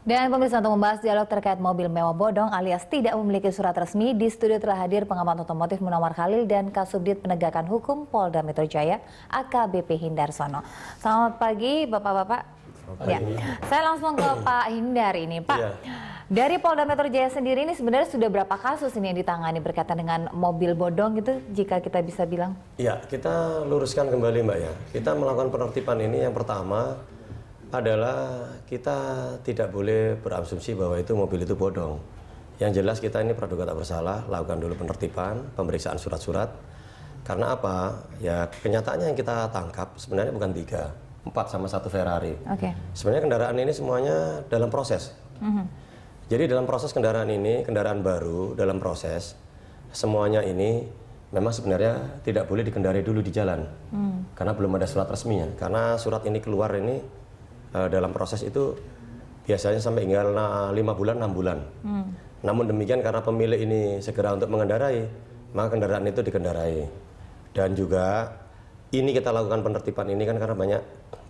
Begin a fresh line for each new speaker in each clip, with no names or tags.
Dan pemirsa, untuk membahas dialog terkait mobil mewah bodong alias tidak memiliki surat resmi, di studio telah hadir pengamat otomotif Munawar Khalil dan Kasubdit Penegakan Hukum Polda Metro Jaya AKBP Hindarsono. Selamat pagi Bapak-bapak. Ya, saya langsung ke Pak Hindar ini, Pak. Ya. Dari Polda Metro Jaya sendiri ini sebenarnya sudah berapa kasus ini yang ditangani berkaitan dengan mobil bodong gitu, jika kita bisa bilang?
Ya, kita luruskan kembali Mbak ya. Kita melakukan penertiban ini yang pertama adalah kita tidak boleh berasumsi bahwa itu mobil itu bodong. Yang jelas kita ini praduga tak bersalah, lakukan dulu penertiban, pemeriksaan surat-surat. Karena apa? Ya kenyataannya yang kita tangkap sebenarnya bukan 3, 4 sama 1 Ferrari. Sebenarnya kendaraan ini semuanya dalam proses. Jadi dalam proses kendaraan ini, kendaraan baru dalam proses, semuanya ini memang sebenarnya tidak boleh dikendarai dulu di jalan. Karena belum ada surat resminya. Karena surat ini keluar ini dalam proses itu biasanya sampai hingga 5 bulan, 6 bulan. Namun demikian karena pemilik ini segera untuk mengendarai, maka kendaraan itu dikendarai. Dan juga ini kita lakukan penertiban ini kan karena banyak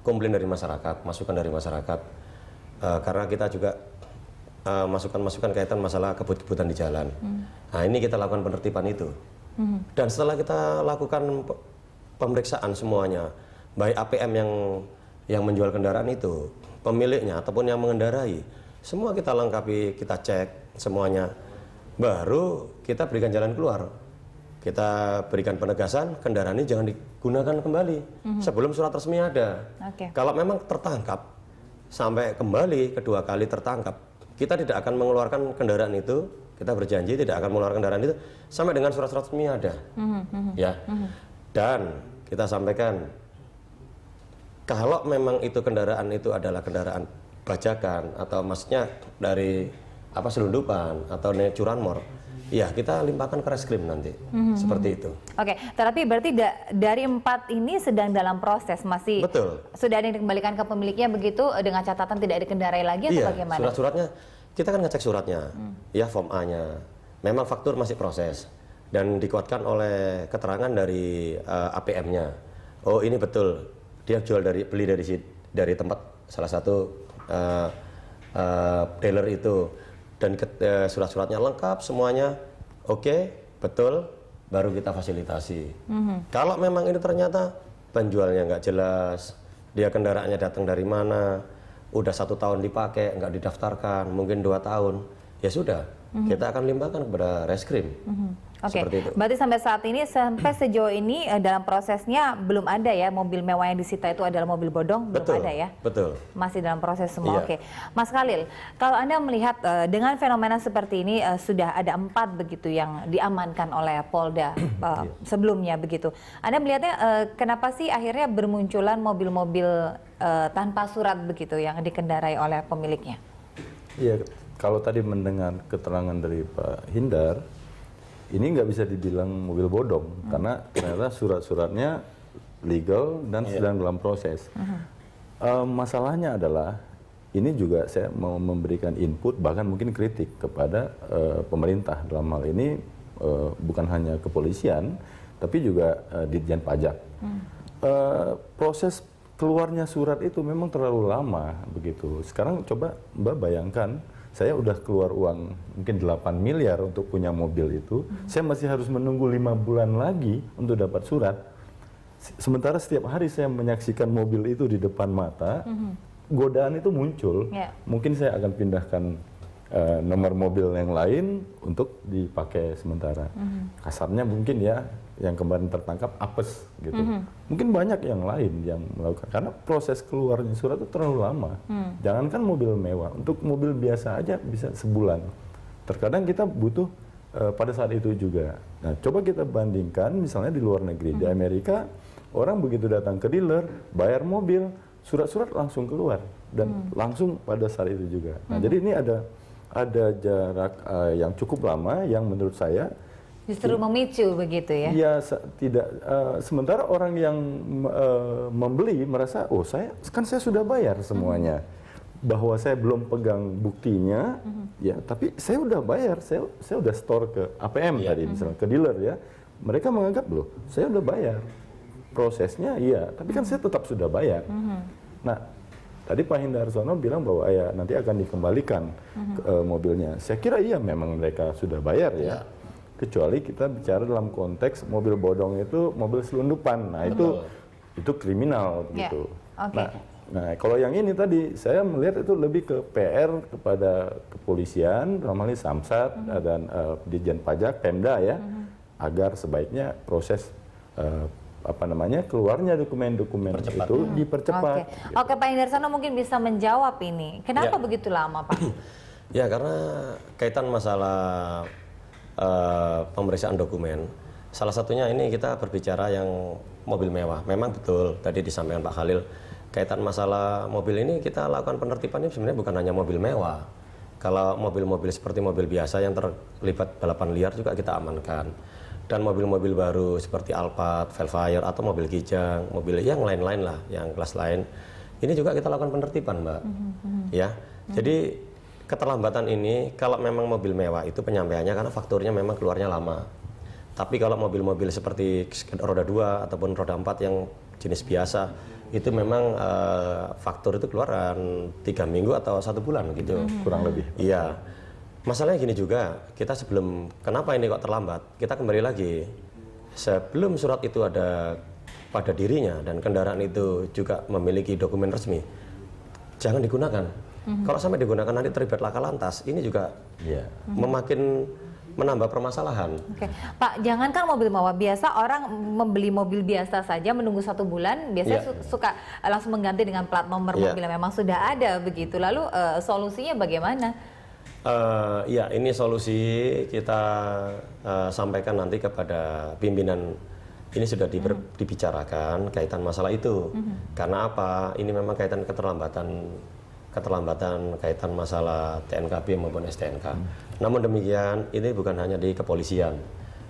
komplain dari masyarakat, masukan dari masyarakat. Karena kita juga masukan-masukan kaitan masalah kebut-kebutan di jalan. Nah ini kita lakukan penertiban itu. Dan setelah kita lakukan pemeriksaan semuanya, baik APM yang menjual kendaraan itu, pemiliknya ataupun yang mengendarai, semua kita lengkapi, kita cek semuanya. Baru kita berikan jalan keluar. Kita berikan penegasan, kendaraan ini jangan digunakan kembali sebelum surat resmi ada. Kalau memang tertangkap, sampai kembali kedua kali tertangkap, kita tidak akan mengeluarkan kendaraan itu, kita berjanji tidak akan mengeluarkan kendaraan itu sampai dengan surat-surat resmi ada. Ya. Dan kita sampaikan, kalau memang itu kendaraan itu adalah kendaraan bajakan atau maksudnya dari selundupan atau curanmor, ya kita limpahkan ke reskrim nanti. Seperti itu.
Tapi berarti dari 4 ini sedang dalam proses, masih sudah ada yang dikembalikan ke pemiliknya begitu dengan catatan tidak dikendarai lagi atau bagaimana?
Surat-suratnya kita kan ngecek suratnya, ya form A-nya. Memang faktur masih proses dan dikuatkan oleh keterangan dari APM-nya. Oh ini betul. Dia beli dari tempat salah satu dealer itu dan surat-suratnya lengkap semuanya, betul, baru kita fasilitasi. Kalau memang ini ternyata penjualnya nggak jelas, dia kendaraannya datang dari mana, udah 1 tahun dipakai nggak didaftarkan, mungkin 2 tahun, ya sudah, kita akan limpahkan kepada reskrim.
Berarti sampai saat ini, sampai sejauh ini dalam prosesnya belum ada ya mobil mewah yang disita itu adalah mobil bodong, belum ada ya?
Betul.
Masih dalam proses semua. Mas Khalil, kalau Anda melihat dengan fenomena seperti ini sudah ada 4 begitu yang diamankan oleh Polda sebelumnya begitu. Anda melihatnya kenapa sih akhirnya bermunculan mobil-mobil tanpa surat begitu yang dikendarai oleh pemiliknya?
Iya, kalau tadi mendengar keterangan dari Pak Hindar, ini nggak bisa dibilang mobil bodong karena ternyata surat-suratnya legal dan sedang dalam proses. Masalahnya adalah ini juga saya mau memberikan input bahkan mungkin kritik kepada pemerintah dalam hal ini bukan hanya kepolisian tapi juga Ditjen Pajak. Proses keluarnya surat itu memang terlalu lama begitu. Sekarang coba Mbak bayangkan, saya udah keluar uang mungkin 8 miliar untuk punya mobil itu, saya masih harus menunggu 5 bulan lagi untuk dapat surat. Sementara setiap hari saya menyaksikan mobil itu di depan mata, godaan itu muncul. Mungkin saya akan pindahkan nomor mobil yang lain untuk dipakai sementara. Kasarnya mungkin ya, yang kemarin tertangkap apes gitu. Mungkin banyak yang lain yang melakukan, karena proses keluarnya surat itu terlalu lama. Jangankan mobil mewah, untuk mobil biasa aja bisa sebulan. Terkadang kita butuh pada saat itu juga. Nah, coba kita bandingkan misalnya di luar negeri, di Amerika, orang begitu datang ke dealer, bayar mobil, surat-surat langsung keluar dan langsung pada saat itu juga. Nah, jadi ini ada jarak yang cukup lama yang menurut saya
justru memicu begitu ya?
Iya, tidak. Sementara orang yang membeli merasa, oh saya sudah bayar semuanya, bahwa saya belum pegang buktinya, ya, tapi saya udah bayar, saya udah store ke APM tadi misalnya, ke dealer ya, mereka menganggap loh, saya udah bayar, prosesnya iya, tapi kan saya tetap sudah bayar. Nah, Tadi Pak Hindarsono bilang bahwa ya nanti akan dikembalikan mobilnya. Saya kira iya memang mereka sudah bayar ya. Kecuali kita bicara dalam konteks mobil bodong itu mobil selundupan. Nah, itu kriminal begitu.
Oke.
Nah, kalau yang ini tadi saya melihat itu lebih ke PR kepada kepolisian, dalam hal ini Samsat dan Ditjen Pajak, Pemda ya, agar sebaiknya proses keluarnya dokumen-dokumen itu dipercepat.
Oke, Pak Hindarsono mungkin bisa menjawab ini. Kenapa begitu lama, Pak?
Ya, karena kaitan masalah pemeriksaan dokumen, salah satunya ini kita berbicara yang mobil mewah. Memang betul tadi disampaikan Pak Khalil, kaitan masalah mobil ini kita lakukan penertiban ini sebenarnya bukan hanya mobil mewah. Kalau mobil-mobil seperti mobil biasa yang terlibat balapan liar juga kita amankan. Dan mobil-mobil baru seperti Alphard, Velfire atau mobil Kijang, mobil yang lain-lain lah, yang kelas lain, ini juga kita lakukan penertiban, Mbak. Ya, jadi keterlambatan ini kalau memang mobil mewah itu penyampaiannya karena fakturnya memang keluarnya lama. Tapi kalau mobil-mobil seperti roda 2 ataupun roda 4 yang jenis biasa, itu memang faktur itu keluaran 3 minggu atau 1 bulan gitu,
kurang lebih.
Iya. Masalahnya gini juga, kita sebelum, kenapa ini kok terlambat? Kita kembali lagi, sebelum surat itu ada pada dirinya dan kendaraan itu juga memiliki dokumen resmi, jangan digunakan. Kalau sampai digunakan nanti terlibat laka lantas, ini juga memakin menambah permasalahan.
Oke, Pak, jangankan mobil mewah, biasa orang membeli mobil biasa saja menunggu 1 bulan, biasanya suka langsung mengganti dengan plat nomor mobil yang memang sudah ada begitu. Lalu solusinya bagaimana?
Ya, ini solusi kita sampaikan nanti kepada pimpinan. Ini sudah dibicarakan kaitan masalah itu. Karena apa? Ini memang kaitan keterlambatan kaitan masalah TNKB maupun STNK. Namun demikian, ini bukan hanya di kepolisian,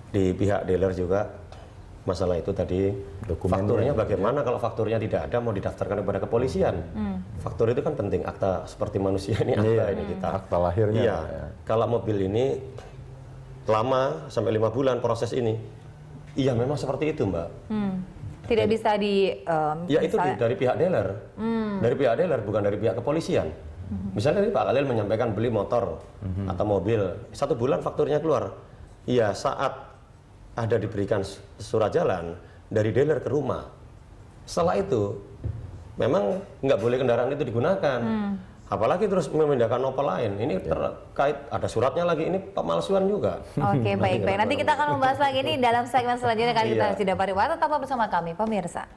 di pihak dealer juga masalah itu tadi. Fakturnya bagaimana kalau fakturnya tidak ada mau didaftarkan kepada kepolisian? Faktur itu kan penting, akta seperti manusia ini akta ini kita.
Akta lahirnya.
Iya. Kalau mobil ini lama sampai 5 bulan proses ini, iya memang seperti itu, Mbak.
Tidak bisa
ya itu dari pihak dealer, dari pihak dealer bukan dari pihak kepolisian. Misalnya tadi Pak Khalil menyampaikan beli motor atau mobil 1 bulan fakturnya keluar, iya saat ada diberikan surat jalan dari dealer ke rumah. Setelah itu memang nggak boleh kendaraan itu digunakan. Apalagi terus memindahkan nopal lain. Ini terkait ada suratnya lagi, ini pemalsuan juga.
Oke, baik. Nanti kita akan membahas lagi ini dalam segmen selanjutnya kali kita sudah pariwisata. Tetap bersama kami, pemirsa.